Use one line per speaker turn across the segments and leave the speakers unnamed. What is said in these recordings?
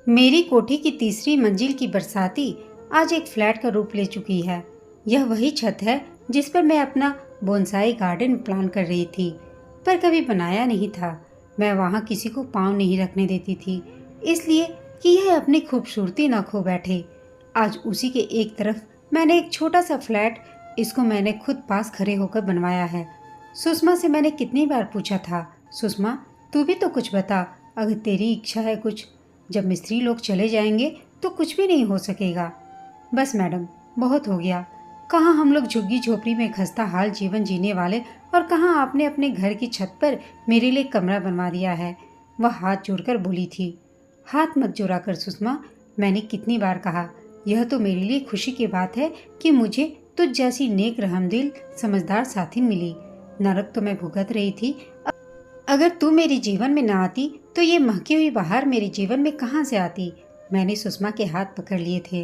मेरी कोठी की तीसरी मंजिल की बरसाती आज एक फ्लैट का रूप ले चुकी है। यह वही छत है जिस पर मैं अपना बोनसाई गार्डन प्लान कर रही थी, पर कभी बनाया नहीं था। मैं वहाँ किसी को पाँव नहीं रखने देती थी, इसलिए कि यह अपनी खूबसूरती न खो बैठे। आज उसी के एक तरफ मैंने एक छोटा सा फ्लैट, इसको मैंने खुद पास खड़े होकर बनवाया है। सुषमा से मैंने कितनी बार पूछा था, सुषमा तू भी तो कुछ बता, अगर तेरी इच्छा है कुछ। जब मिस्त्री लोग चले जाएंगे तो कुछ भी नहीं हो सकेगा। बस मैडम, बहुत हो गया। कहाँ हम लोग झुग्गी झोपड़ी में खस्ता हाल जीवन जीने वाले, और कहाँ आपने अपने घर की छत पर मेरे लिए कमरा बनवा दिया है। वह हाथ जोड़कर बोली थी। हाथ मत जोड़ा कर सुषमा, मैंने कितनी बार कहा। यह तो मेरे लिए खुशी की बात है कि मुझे तुझ जैसी नेक रहमदिल समझदार साथी मिली। नरक तो मैं भुगत रही थी। अगर तू मेरे जीवन में ना आती तो ये महकी हुई बहार मेरे जीवन में कहाँ से आती। मैंने सुषमा के हाथ पकड़ लिए थे।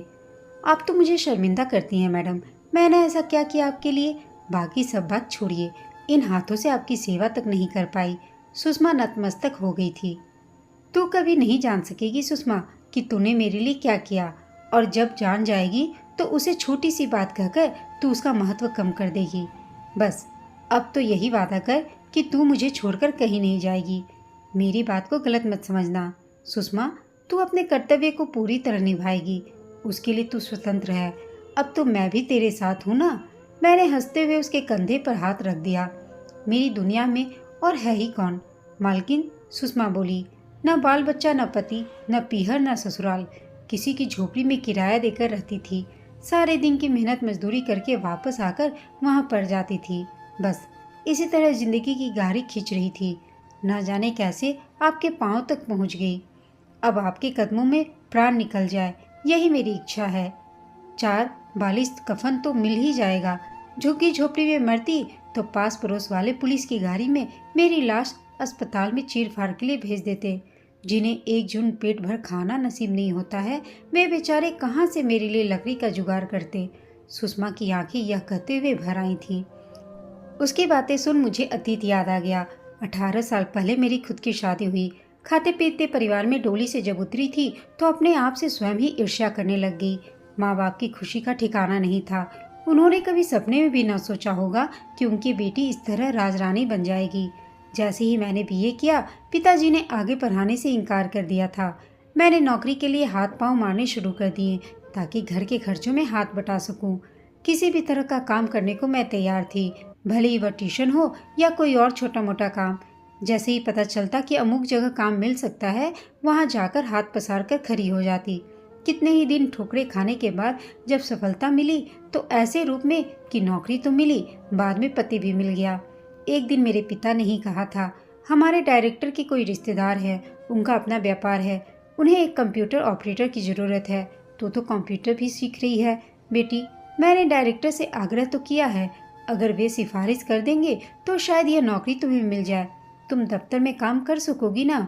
आप तो मुझे शर्मिंदा करती हैं मैडम। मैंने ऐसा क्या किया आपके लिए? बाकी सब बात छोड़िए, इन हाथों से आपकी सेवा तक नहीं कर पाई। सुषमा नतमस्तक हो गई थी। तू कभी नहीं जान सकेगी सुषमा कि तूने मेरे लिए क्या किया, और जब जान जाएगी तो उसे छोटी सी बात कहकर तू उसका महत्व कम कर देगी। बस अब तो यही वादा कर कि तू मुझे छोड़कर कहीं नहीं जाएगी। मेरी बात को गलत मत समझना सुषमा, तू अपने कर्तव्य को पूरी तरह निभाएगी, उसके लिए तू स्वतंत्र है। अब तो मैं भी तेरे साथ हूँ ना। मैंने हंसते हुए उसके कंधे पर हाथ रख दिया। मेरी दुनिया में और है ही कौन? मालकिन, सुषमा बोली। न बाल बच्चा, न पति, न पीहर, न ससुराल। किसी की झोपड़ी में किराया देकर रहती थी। सारे दिन की मेहनत मजदूरी करके वापस आकर वहाँ पड़ जाती थी। बस इसी तरह जिंदगी की गाड़ी खींच रही थी। न जाने कैसे आपके पांव तक पहुंच गई। अब आपके कदमों में प्राण निकल जाए, यही मेरी इच्छा है। 4 बालिश कफन तो मिल ही जाएगा। झुग्गी झोपड़ी में मरती तो पास पड़ोस वाले पुलिस की गाड़ी में मेरी लाश अस्पताल में चीर फाड़ के लिए भेज देते। जिन्हें एक जून पेट भर खाना नसीब नहीं होता है, वे बेचारे कहाँ से मेरे लिए लकड़ी का जुगाड़ करते। सुषमा की आंखें यह कहते हुए भर आई थीं। उसकी बातें सुन मुझे अतीत याद आ गया। 18 साल पहले मेरी खुद की शादी हुई। खाते पीते परिवार में डोली से जब उतरी थी तो अपने आप से स्वयं ही ईर्ष्या करने लग गई। माँ बाप की खुशी का ठिकाना नहीं था। उन्होंने कभी सपने में भी न सोचा होगा कि उनकी बेटी इस तरह राजरानी बन जाएगी। जैसे ही मैंने बीए किया, पिताजी ने आगे पढ़ाने से इनकार कर दिया था। मैंने नौकरी के लिए हाथ पांव मारने शुरू कर दिए ताकि घर के खर्चों में हाथ बटा सकूं। किसी भी तरह का काम करने को मैं तैयार थी, भले ही वह ट्यूशन हो या कोई और छोटा मोटा काम। जैसे ही पता चलता कि अमुक जगह काम मिल सकता है, वहां जाकर हाथ पसार कर खड़ी हो जाती। कितने ही दिन ठोकरे खाने के बाद जब सफलता मिली तो ऐसे रूप में कि नौकरी तो मिली, बाद में पति भी मिल गया। एक दिन मेरे पिता ने ही कहा था, हमारे डायरेक्टर की कोई रिश्तेदार है, उनका अपना व्यापार है, उन्हें एक कंप्यूटर ऑपरेटर की ज़रूरत है। तो कंप्यूटर भी सीख रही है बेटी। मैंने डायरेक्टर से आग्रह तो किया है, अगर वे सिफारिश कर देंगे तो शायद यह नौकरी तुम्हें मिल जाए। तुम दफ्तर में काम कर सकोगी ना?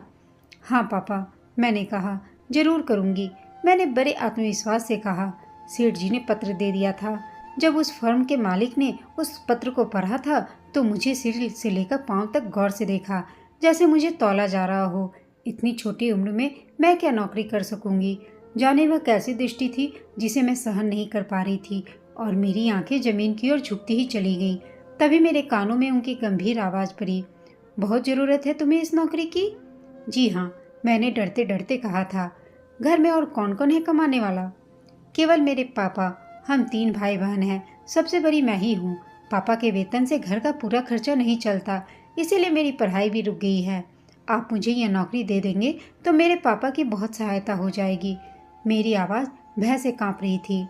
हाँ पापा, मैंने कहा, जरूर करूँगी। मैंने बड़े आत्मविश्वास से कहा। सेठ जी ने पत्र दे दिया था। जब उस फर्म के मालिक ने उस पत्र को पढ़ा था तो मुझे सिर से लेकर पांव तक गौर से देखा, जैसे मुझे तौला जा रहा हो। इतनी छोटी उम्र में मैं क्या नौकरी कर सकूंगी? जाने वह कैसी दृष्टि थी जिसे मैं सहन नहीं कर पा रही थी, और मेरी आंखें जमीन की ओर झुकती ही चली गईं। तभी मेरे कानों में उनकी गंभीर आवाज़ पड़ी। बहुत ज़रूरत है तुम्हें इस नौकरी की? जी हाँ, मैंने डरते डरते कहा था। घर में और कौन कौन है कमाने वाला? केवल मेरे पापा। हम 3 भाई बहन हैं, सबसे बड़ी मैं ही हूँ। पापा के वेतन से घर का पूरा खर्चा नहीं चलता, इसीलिए मेरी पढ़ाई भी रुक गई है। आप मुझे यह नौकरी दे देंगे तो मेरे पापा की बहुत सहायता हो जाएगी। मेरी आवाज़ भय से कांप रही थी।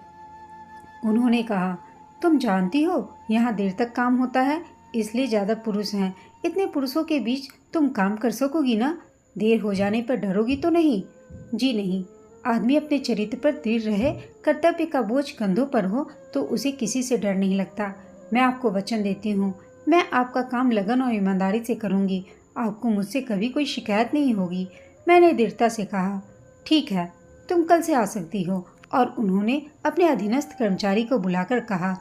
उन्होंने कहा, तुम जानती हो यहाँ देर तक काम होता है, इसलिए ज़्यादा पुरुष हैं। इतने पुरुषों के बीच तुम काम कर सकोगी ना? देर हो जाने पर डरोगी तो नहीं? जी नहीं। आदमी अपने चरित्र पर दृढ़ रहे, कर्तव्य का बोझ कंधों पर हो तो उसे किसी से डर नहीं लगता। मैं आपको वचन देती हूँ, मैं आपका काम लगन और ईमानदारी से करूँगी। आपको मुझसे कभी कोई शिकायत नहीं होगी। मैंने दृढ़ता से कहा। ठीक है, तुम कल से आ सकती हो। और उन्होंने अपने अधीनस्थ कर्मचारी को बुलाकर कहा,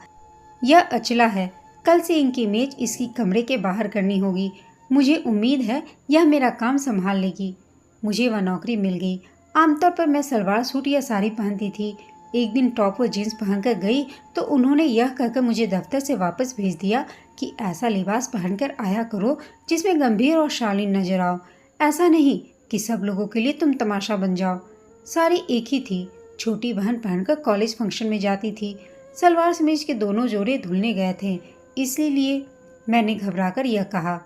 यह अचला है, कल से इनकी मेज इसकी कमरे के बाहर करनी होगी। मुझे उम्मीद है यह मेरा काम संभाल लेगी। मुझे वह नौकरी मिल गई। आमतौर पर मैं सलवार सूट या साड़ी पहनती थी। एक दिन टॉप और जीन्स पहनकर गई तो उन्होंने यह कहकर मुझे दफ्तर से वापस भेज दिया कि ऐसा लिबास पहनकर आया करो जिसमें गंभीर और शालीन नजर आओ। ऐसा नहीं कि सब लोगों के लिए तुम तमाशा बन जाओ। साड़ी एक ही थी। छोटी बहन पहनकर कॉलेज फंक्शन में जाती थी। सलवार समीज के दोनों जोड़े धुलने गए थे, इसलिए मैंने घबराकर यह कहा।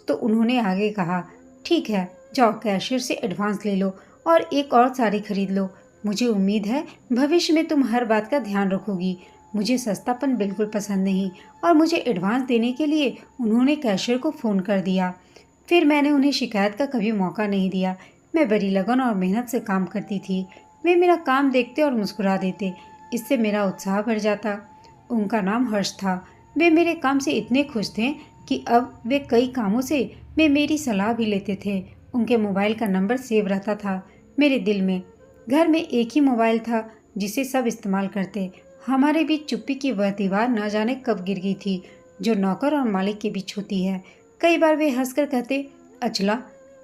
तो उन्होंने आगे कहा, ठीक है, जाओ कैशियर से एडवांस ले लो और एक और साड़ी खरीद लो। मुझे उम्मीद है भविष्य में तुम हर बात का ध्यान रखोगी। मुझे सस्तापन बिल्कुल पसंद नहीं और मुझे एडवांस देने के लिए उन्होंने कैशियर को फ़ोन कर दिया। फिर मैंने उन्हें शिकायत का कभी मौका नहीं दिया। मैं बड़ी लगन और मेहनत से काम करती थी। वे मेरा काम देखते और मुस्कुरा देते, इससे मेरा उत्साह बढ़ जाता। उनका नाम हर्ष था। वे मेरे काम से इतने खुश थे कि अब वे कई कामों से वे मेरी सलाह भी लेते थे। उनके मोबाइल का नंबर सेव रहता था मेरे दिल में। घर में एक ही मोबाइल था जिसे सब इस्तेमाल करते। हमारे बीच चुप्पी की वह दीवार न जाने कब गिर गई थी जो नौकर और मालिक के बीच होती है। कई बार वे हंसकर कहते, अचला,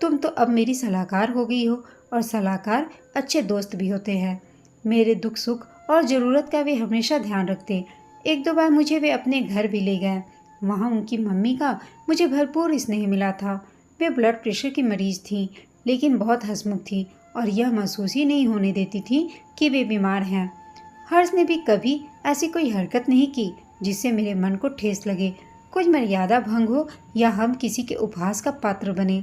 तुम तो अब मेरी सलाहकार हो गई हो, और सलाहकार अच्छे दोस्त भी होते हैं। मेरे दुख सुख और ज़रूरत का वे हमेशा ध्यान रखते। एक दो बार मुझे वे अपने घर भी ले गए। वहाँ उनकी मम्मी का मुझे भरपूर स्नेह मिला था। वे ब्लड प्रेशर की मरीज थीं, लेकिन बहुत हंसमुख थी और यह महसूस ही नहीं होने देती थी कि वे बीमार हैं। हर्ष ने भी कभी ऐसी कोई हरकत नहीं की जिससे मेरे मन को ठेस लगे, कुछ मर्यादा भंग हो या हम किसी के उपहास का पात्र बने।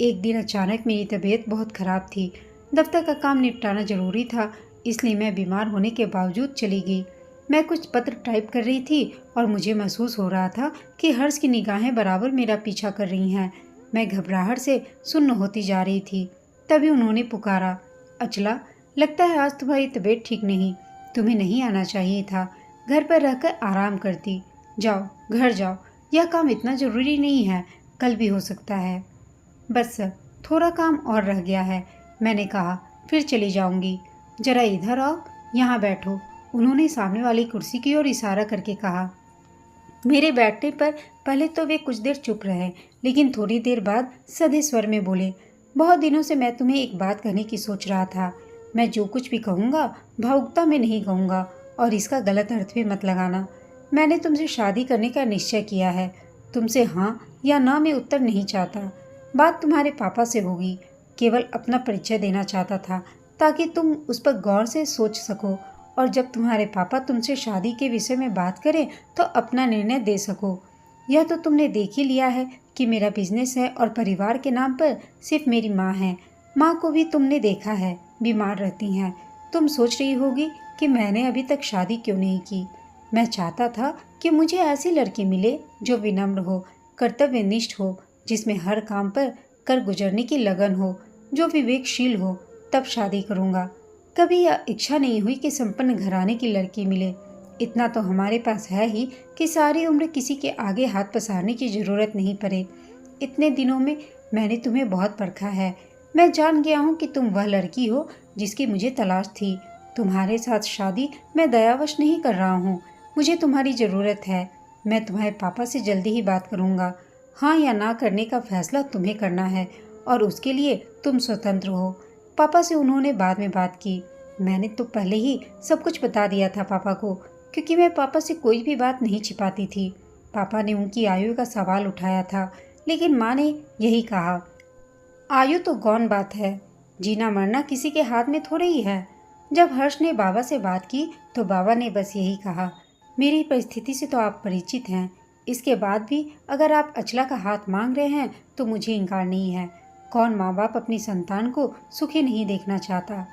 एक दिन अचानक मेरी तबीयत बहुत खराब थी। दफ्तर का काम निपटाना जरूरी था, इसलिए मैं बीमार होने के बावजूद चली गई। मैं कुछ पत्र टाइप कर रही थी और मुझे महसूस हो रहा था कि हर्ष की निगाहें बराबर मेरा पीछा कर रही हैं। मैं घबराहट से सुन्न होती जा रही थी। तभी उन्होंने पुकारा, अचला, लगता है आज तुम्हारी तबीयत ठीक नहीं। तुम्हें नहीं आना चाहिए था। घर पर रहकर आराम करती। जाओ, घर जाओ। यह काम इतना ज़रूरी नहीं है, कल भी हो सकता है। बस थोड़ा काम और रह गया है, मैंने कहा, फिर चली जाऊंगी। जरा इधर आओ, यहाँ बैठो। उन्होंने सामने वाली कुर्सी की ओर इशारा करके कहा। मेरे बैठने पर पहले तो वे कुछ देर चुप रहे, लेकिन थोड़ी देर बाद सधे स्वर में बोले, बहुत दिनों से मैं तुम्हें एक बात कहने की सोच रहा था। मैं जो कुछ भी कहूँगा भावुकता में नहीं कहूँगा और इसका गलत अर्थ भी मत लगाना। मैंने तुमसे शादी करने का निश्चय किया है। तुमसे हाँ या ना में उत्तर नहीं चाहता। बात तुम्हारे पापा से होगी। केवल अपना परिचय देना चाहता था ताकि तुम उस पर गौर से सोच सको और जब तुम्हारे पापा तुमसे शादी के विषय में बात करें तो अपना निर्णय दे सको। यह तो तुमने देख ही लिया है कि मेरा बिजनेस है और परिवार के नाम पर सिर्फ मेरी माँ है। माँ को भी तुमने देखा है, बीमार रहती हैं। तुम सोच रही होगी कि मैंने अभी तक शादी क्यों नहीं की। मैं चाहता था कि मुझे ऐसी लड़की मिले जो विनम्र हो, कर्तव्यनिष्ठ हो, जिसमें हर काम पर कर गुजरने की लगन हो, जो विवेकशील हो। तब शादी करूँगा। कभी यह इच्छा नहीं हुई कि संपन्न घराने की लड़की मिले। इतना तो हमारे पास है ही कि सारी उम्र किसी के आगे हाथ पसारने की जरूरत नहीं पड़े। इतने दिनों में मैंने तुम्हें बहुत परखा है। मैं जान गया हूँ कि तुम वह लड़की हो जिसकी मुझे तलाश थी। तुम्हारे साथ शादी मैं दयावश नहीं कर रहा हूँ। मुझे तुम्हारी ज़रूरत है। मैं तुम्हारे पापा से जल्दी ही बात करूँगा। हाँ या ना करने का फैसला तुम्हें करना है और उसके लिए तुम स्वतंत्र हो। पापा से उन्होंने बाद में बात की। मैंने तो पहले ही सब कुछ बता दिया था पापा को, क्योंकि मैं पापा से कोई भी बात नहीं छिपाती थी। पापा ने उनकी आयु का सवाल उठाया था, लेकिन माँ ने यही कहा, आयु तो गौण बात है, जीना मरना किसी के हाथ में थोड़े ही है। जब हर्ष ने बाबा से बात की तो बाबा ने बस यही कहा, मेरी परिस्थिति से तो आप परिचित हैं। इसके बाद भी अगर आप अचला का हाथ मांग रहे हैं तो मुझे इनकार नहीं है। कौन माँ बाप अपनी संतान को सुखी नहीं देखना चाहता।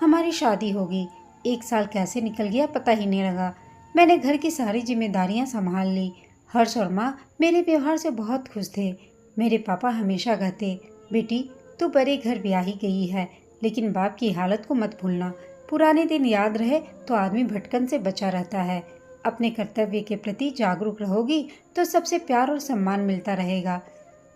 हमारी शादी होगी। 1 साल कैसे निकल गया पता ही नहीं लगा। मैंने घर की सारी जिम्मेदारियां संभाल ली। हर्ष और माँ मेरे व्यवहार से बहुत खुश थे। मेरे पापा हमेशा कहते, बेटी तू बड़े घर ब्याही गई है, लेकिन बाप की हालत को मत भूलना। पुराने दिन याद रहे तो आदमी भटकन से बचा रहता है। अपने कर्तव्य के प्रति जागरूक रहोगी तो सबसे प्यार और सम्मान मिलता रहेगा।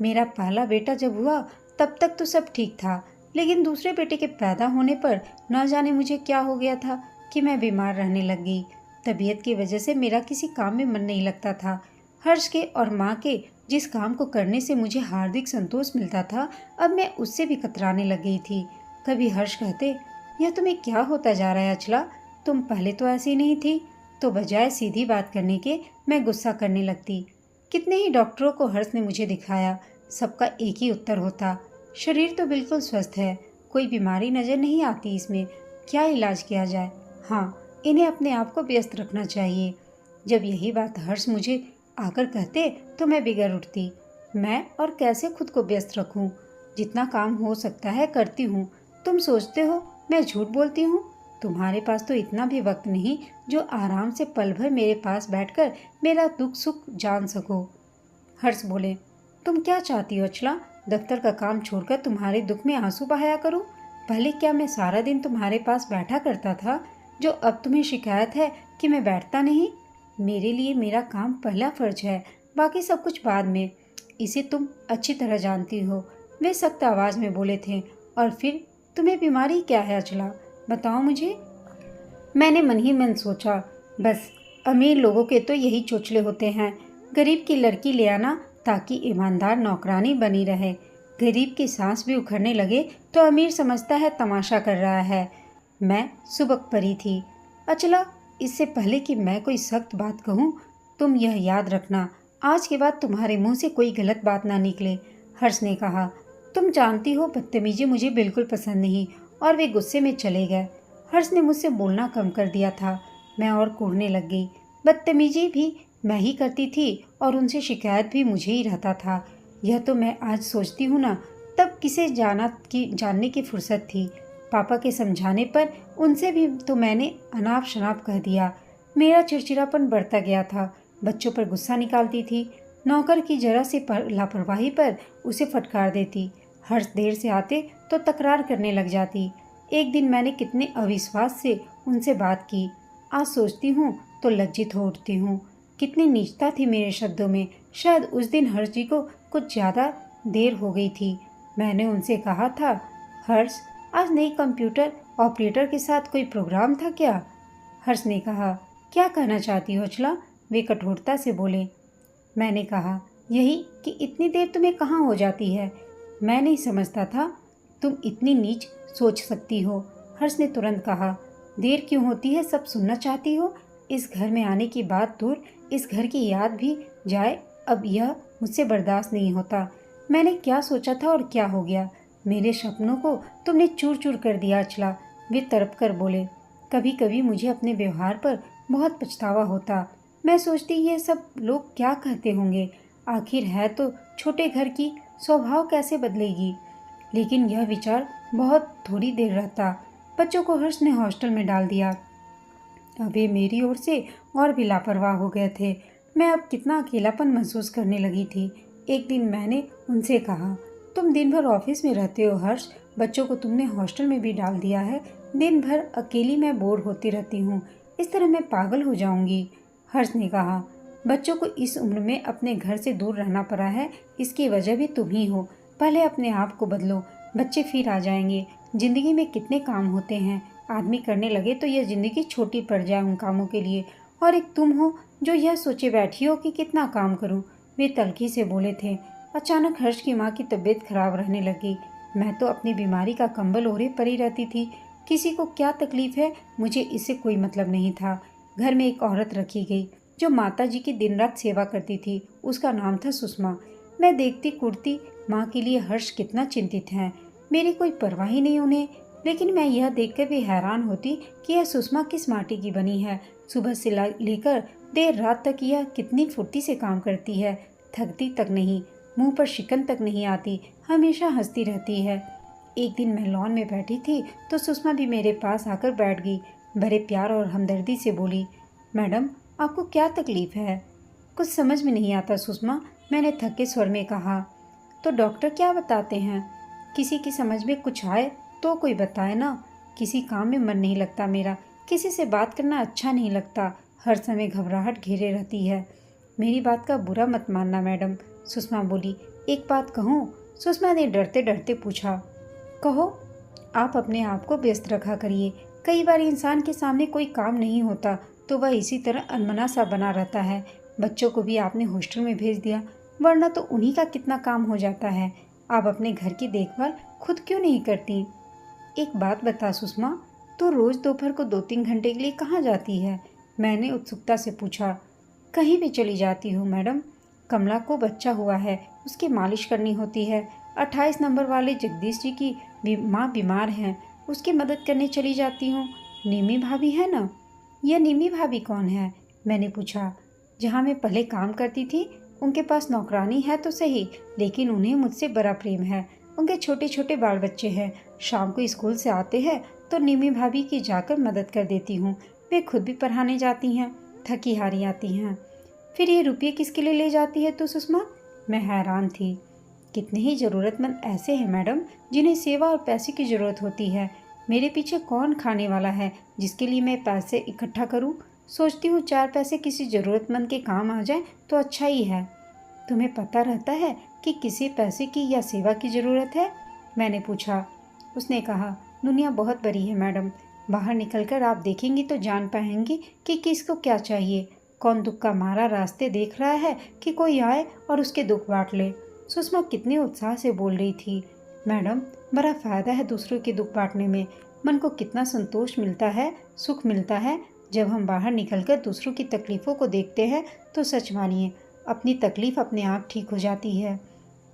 मेरा पहला बेटा जब हुआ तब तक तो सब ठीक था, लेकिन दूसरे बेटे के पैदा होने पर न जाने मुझे क्या हो गया था कि मैं बीमार रहने लग गई। तबीयत की वजह से मेरा किसी काम में मन नहीं लगता था। हर्ष के और माँ के जिस काम को करने से मुझे हार्दिक संतोष मिलता था, अब मैं उससे भी कतराने लग गई थी। कभी हर्ष कहते, यह तुम्हें क्या होता जा रहा है अचला, तुम पहले तो ऐसी नहीं थी। तो बजाय सीधी बात करने के मैं गुस्सा करने लगती। कितने ही डॉक्टरों को हर्ष ने मुझे दिखाया, सबका एक ही उत्तर होता, शरीर तो बिल्कुल स्वस्थ है, कोई बीमारी नज़र नहीं आती इसमें, क्या इलाज किया जाए। हाँ, इन्हें अपने आप को व्यस्त रखना चाहिए। जब यही बात हर्ष मुझे आकर कहते तो मैं बिगड़ उठती। मैं और कैसे खुद को व्यस्त रखूं? जितना काम हो सकता है करती हूँ। तुम सोचते हो मैं झूठ बोलती हूँ? तुम्हारे पास तो इतना भी वक्त नहीं जो आराम से पल भर मेरे पास बैठकर मेरा दुख सुख जान सको। हर्ष बोले, तुम क्या चाहती हो अचला? दफ्तर का काम छोड़कर तुम्हारे दुख में आंसू बहाया करूं? पहले क्या मैं सारा दिन तुम्हारे पास बैठा करता था, जो अब तुम्हें शिकायत है कि मैं बैठता नहीं? मेरे लिए मेरा काम पहला फर्ज है, बाकी सब कुछ बाद में। इसे तुम अच्छी तरह जानती हो। वे सख्त आवाज में बोले थे। और फिर तुम्हें बीमारी क्या है अचला, बताओ मुझे। मैंने मन ही मन सोचा, बस अमीर लोगों के तो यही चोचले होते हैं, गरीब की लड़की ले आना ताकि ईमानदार नौकरानी बनी रहे। गरीब की सांस भी उखड़ने लगे तो अमीर समझता है तमाशा कर रहा है। मैं सुबक परी थी। अचला, इससे पहले कि मैं कोई सख्त बात कहूँ, तुम यह याद रखना, आज के बाद तुम्हारे मुंह से कोई गलत बात ना निकले। हर्ष ने कहा, तुम जानती हो बदतमीजी मुझे बिल्कुल पसंद नहीं। और वे गुस्से में चले गए। हर्ष ने मुझसे बोलना कम कर दिया था। मैं और कूदने लग गई। बदतमीजी भी मैं ही करती थी और उनसे शिकायत भी मुझे ही रहता था। यह तो मैं आज सोचती हूँ ना, तब किसे जानने की फुर्सत थी। पापा के समझाने पर उनसे भी तो मैंने अनाप शनाप कह दिया। मेरा चिड़चिड़ापन बढ़ता गया था। बच्चों पर गुस्सा निकालती थी। नौकर की जरा सी लापरवाही पर उसे फटकार देती। हर्ष देर से आते तो तकरार करने लग जाती। एक दिन मैंने कितने अविश्वास से उनसे बात की। आज सोचती हूँ तो लज्जित हो उठती हूँ। कितनी नीचता थी मेरे शब्दों में। शायद उस दिन हर्ष जी को कुछ ज़्यादा देर हो गई थी। मैंने उनसे कहा था, हर्ष, आज नई कंप्यूटर ऑपरेटर के साथ कोई प्रोग्राम था क्या? हर्ष ने कहा, क्या कहना चाहती हो अचला? वे कठोरता से बोले। मैंने कहा, यही कि इतनी देर तुम्हें कहाँ हो जाती है। मैं नहीं समझता था तुम इतनी नीच सोच सकती हो। हर्ष ने तुरंत कहा, देर क्यों होती है सब सुनना चाहती हो? इस घर में आने की बात दूर, इस घर की याद भी जाए, अब यह मुझसे बर्दाश्त नहीं होता। मैंने क्या सोचा था और क्या हो गया? मेरे सपनों को तुमने चूर चूर कर दिया अचला। वे तड़प कर बोले। कभी कभी मुझे अपने व्यवहार पर बहुत पछतावा होता। मैं सोचती ये सब लोग क्या कहते होंगे। आखिर है तो छोटे घर की, स्वभाव कैसे बदलेगी? लेकिन यह विचार बहुत थोड़ी देर रहता। बच्चों को हर्ष ने हॉस्टल में डाल दिया। अब वे मेरी ओर से और भी लापरवाह हो गए थे। मैं अब कितना अकेलापन महसूस करने लगी थी। एक दिन मैंने उनसे कहा, तुम दिन भर ऑफिस में रहते हो हर्ष, बच्चों को तुमने हॉस्टल में भी डाल दिया है। दिन भर अकेली मैं बोर होती रहती हूँ, इस तरह मैं पागल हो जाऊंगी। हर्ष ने कहा, बच्चों को इस उम्र में अपने घर से दूर रहना पड़ा है, इसकी वजह भी तुम ही हो। पहले अपने आप को बदलो, बच्चे फिर आ जाएंगे। जिंदगी में कितने काम होते हैं, आदमी करने लगे तो यह जिंदगी छोटी पड़ जाए उन कामों के लिए। और एक तुम हो जो यह सोचे बैठी हो कि कितना काम करूं। वे तल्खी से बोले थे। अचानक हर्ष की माँ की तबीयत खराब रहने लगी। मैं तो अपनी बीमारी का कंबल ओढ़े पड़ी रहती थी। किसी को क्या तकलीफ है मुझे इससे कोई मतलब नहीं था। घर में एक औरत रखी गई जो माता जी की दिन रात सेवा करती थी। उसका नाम था सुषमा। मैं देखती कुड़ती माँ के लिए हर्ष कितना चिंतित है। मेरी कोई परवाह ही नहीं उन्हें। लेकिन मैं यह देखकर भी हैरान होती कि यह सुषमा किस माटी की बनी है। सुबह से लेकर देर रात तक यह कितनी फुर्ती से काम करती है, थकती तक नहीं, मुंह पर शिकन तक नहीं आती, हमेशा हंसती रहती है। एक दिन मैं लॉन में बैठी थी तो सुषमा भी मेरे पास आकर बैठ गई। बड़े प्यार और हमदर्दी से बोली, मैडम आपको क्या तकलीफ है? कुछ समझ में नहीं आता सुषमा, मैंने थके स्वर में कहा। तो डॉक्टर क्या बताते हैं? किसी की समझ में कुछ आए तो कोई बताए ना। किसी काम में मन नहीं लगता मेरा, किसी से बात करना अच्छा नहीं लगता, हर समय घबराहट घेरे रहती है। मेरी बात का बुरा मत मानना मैडम, सुषमा बोली। एक बात कहूँ? सुषमा ने डरते डरते पूछा। कहो। आप अपने आप को व्यस्त रखा करिए। कई बार इंसान के सामने कोई काम नहीं होता तो वह इसी तरह अनमना सा बना रहता है। बच्चों को भी आपने हॉस्टल में भेज दिया, वरना तो उन्हीं का कितना काम हो जाता है। आप अपने घर की देखभाल खुद क्यों नहीं करती? एक बात बता सुषमा, तो रोज़ दोपहर को 2-3 घंटे के लिए कहाँ जाती है? मैंने उत्सुकता से पूछा। कहीं भी चली जाती हूँ मैडम। कमला को बच्चा हुआ है, उसकी मालिश करनी होती है। 28 नंबर वाले जगदीश जी की माँ बीमार हैं, उसकी मदद करने चली जाती हूँ। निमी भाभी है ना? यह निमी भाभी कौन है? मैंने पूछा। जहाँ मैं पहले काम करती थी, उनके पास नौकरानी है तो सही, लेकिन उन्हें मुझसे बड़ा प्रेम है। उनके छोटे छोटे बाल बच्चे हैं। शाम को स्कूल से आते हैं तो निमी भाभी की जाकर मदद कर देती हूँ। वे खुद भी पढ़ाने जाती हैं, थकी हारी आती हैं। फिर ये रुपये किसके लिए ले जाती है तू सुषमा? मैं हैरान थी। कितने ही ज़रूरतमंद ऐसे हैं मैडम जिन्हें सेवा और पैसे की ज़रूरत होती है। मेरे पीछे कौन खाने वाला है जिसके लिए मैं पैसे इकट्ठा करूं? सोचती हूँ 4 पैसे किसी ज़रूरतमंद के काम आ जाए तो अच्छा ही है। तुम्हें पता रहता है कि किसी पैसे की या सेवा की ज़रूरत है? मैंने पूछा। उसने कहा, दुनिया बहुत बड़ी है मैडम, बाहर निकलकर आप देखेंगी तो जान पाएंगी कि किसको क्या चाहिए। कौन दुख का मारा रास्ते देख रहा है कि कोई आए और उसके दुख बांट ले। सुषमा कितने उत्साह से बोल रही थी। मैडम, बड़ा फ़ायदा है दूसरों के दुख बांटने में। मन को कितना संतोष मिलता है, सुख मिलता है। जब हम बाहर निकलकर दूसरों की तकलीफ़ों को देखते हैं तो सच मानिए अपनी तकलीफ़ अपने आप ठीक हो जाती है।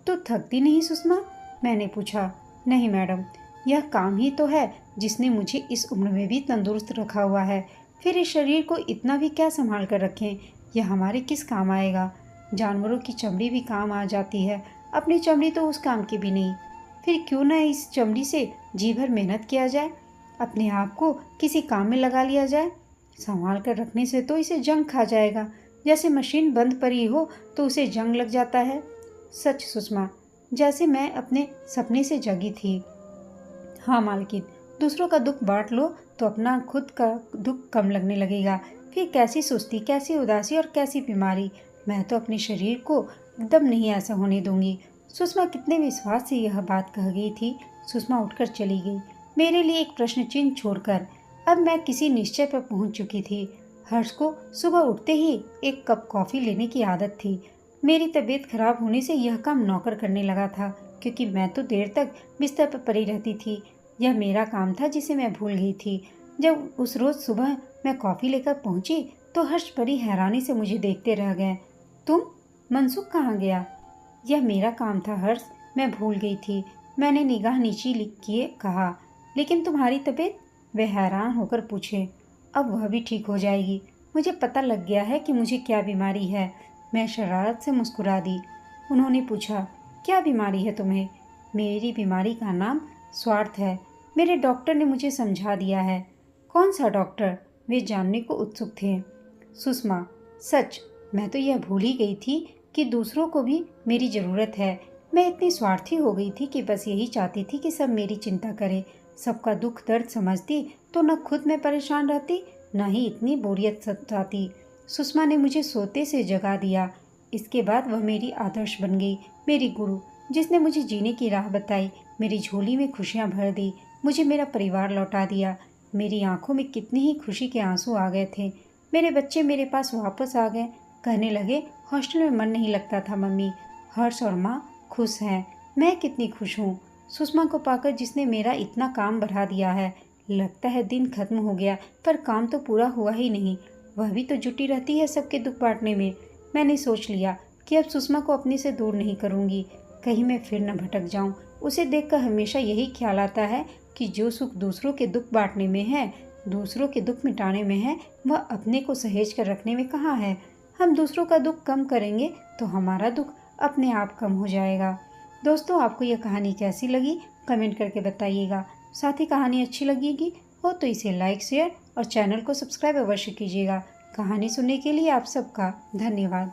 तो थकती नहीं सुषमा? मैंने पूछा। नहीं मैडम, यह काम ही तो है जिसने मुझे इस उम्र में भी तंदुरुस्त रखा हुआ है। फिर इस शरीर को इतना भी क्या संभाल कर रखें? यह हमारे किस काम आएगा? जानवरों की चमड़ी भी काम आ जाती है, अपनी चमड़ी तो उस काम की भी नहीं। फिर क्यों ना इस चमड़ी से जी भर मेहनत किया जाए, अपने आप को किसी काम में लगा लिया जाए। संभाल कर रखने से तो इसे जंग खा जाएगा, जैसे मशीन बंद पड़ी हो तो उसे जंग लग जाता है। सच सुषमा, जैसे मैं अपने सपने से जगी थी। हाँ मालकिन, दूसरों का दुख बांट लो तो अपना खुद का दुख कम लगने लगेगा। फिर कैसी सुस्ती, कैसी उदासी और कैसी बीमारी। मैं तो अपने शरीर को एकदम नहीं ऐसा होने दूंगी। सुषमा कितने विश्वास से यह बात कह गई थी। सुषमा उठकर चली गई, मेरे लिए एक प्रश्न चिन्ह छोड़कर। अब मैं किसी निश्चय पर पहुंच चुकी थी। हर्ष को सुबह उठते ही एक कप कॉफ़ी लेने की आदत थी। मेरी तबीयत खराब होने से यह काम नौकर करने लगा था, क्योंकि मैं तो देर तक बिस्तर पर पड़ी रहती थी। यह मेरा काम था जिसे मैं भूल गई थी। जब उस रोज़ सुबह मैं कॉफ़ी लेकर पहुंची तो हर्ष बड़ी हैरानी से मुझे देखते रह गए। तुम? मनसुख कहाँ गया? यह मेरा काम था हर्ष, मैं भूल गई थी। मैंने निगाह नीची किए कहा। लेकिन तुम्हारी तबीयत? वे हैरान होकर पूछे। अब वह भी ठीक हो जाएगी। मुझे पता लग गया है कि मुझे क्या बीमारी है। मैं शरारत से मुस्कुरा दी। उन्होंने पूछा, क्या बीमारी है तुम्हें? मेरी बीमारी का नाम स्वार्थ है। मेरे डॉक्टर ने मुझे समझा दिया है। कौन सा डॉक्टर? वे जानने को उत्सुक थे। सुषमा, सच, मैं तो यह भूल ही गई थी कि दूसरों को भी मेरी ज़रूरत है। मैं इतनी स्वार्थी हो गई थी कि बस यही चाहती थी कि सब मेरी चिंता करें। सबका दुख दर्द समझती तो न खुद में परेशान रहती, न ही इतनी बोरियत सताती। सुषमा ने मुझे सोते से जगा दिया। इसके बाद वह मेरी आदर्श बन गई, मेरी गुरु, जिसने मुझे जीने की राह बताई, मेरी झोली में खुशियाँ भर दी, मुझे मेरा परिवार लौटा दिया। मेरी आंखों में कितनी ही खुशी के आंसू आ गए थे। मेरे बच्चे मेरे पास वापस आ गए। कहने लगे, हॉस्टल में मन नहीं लगता था मम्मी। हर्ष और माँ खुश हैं, मैं कितनी खुश हूँ। सुषमा को पाकर जिसने मेरा इतना काम बढ़ा दिया है। लगता है दिन खत्म हो गया, पर काम तो पूरा हुआ ही नहीं। वह भी तो जुटी रहती है सबके दुख बांटने में। मैंने सोच लिया कि अब सुषमा को अपने से दूर नहीं करूँगी, कहीं मैं फिर न भटक जाऊँ। उसे देखकर हमेशा यही ख्याल आता है कि जो सुख दूसरों के दुख बांटने में है, दूसरों के दुख मिटाने में है, वह अपने को सहेज कर रखने में कहाँ है। हम दूसरों का दुख कम करेंगे तो हमारा दुख अपने आप कम हो जाएगा। दोस्तों, आपको यह कहानी कैसी लगी कमेंट करके बताइएगा। साथ ही कहानी अच्छी लगेगी हो तो इसे लाइक, शेयर और चैनल को सब्सक्राइब अवश्य कीजिएगा। कहानी सुनने के लिए आप सबका धन्यवाद।